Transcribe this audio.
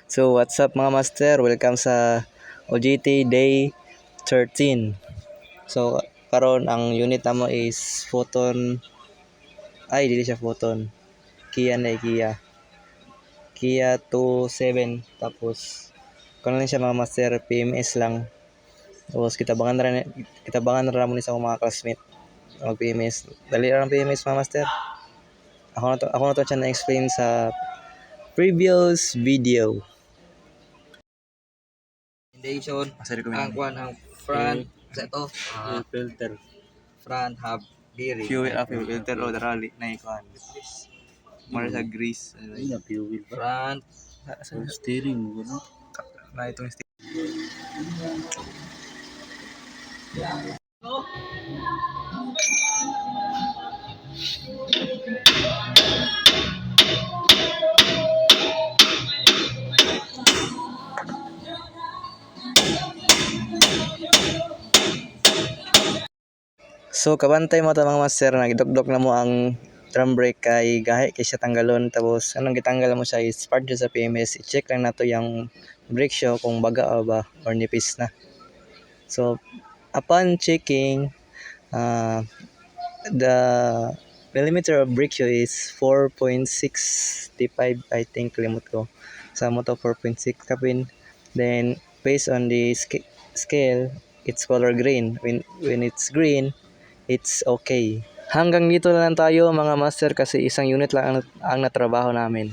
So what's up mga master? Welcome sa OJT Day 13. So karon ang unit namo is photon. Ay dili siya photon. Kia na Kia 27 tapos kuno lang siya mga master PMS lang. Tapos kitabangan ra mo ni sa akong mga classmate mag PMS. Dali ra ang PMS mga master. Ako na to siya na-explain sa previous video. Foundation, Master ko ang kuan ang front sa ito, filter. front hub bearing. Fuel filter o rally na ikuan. Mara sa grease. Iya, fuel ba? Front, Steering mo, no? Na itong So kabantay mo ta mga master, nagidokdok na mo ang drum brake kay gahi kay siya tanggalon, tapos anong gitanggal mo siya is part sa PMS. I-check lang nato yung brake show kung baga ba or nipis na. So upon checking, the millimeter of brake show is 4.65, I think, limot ko sa moto 4.6 kapin. Then based on the scale, it's color green. When it's green, it's okay. Hanggang dito na lang tayo mga master kasi isang unit lang ang natrabaho namin.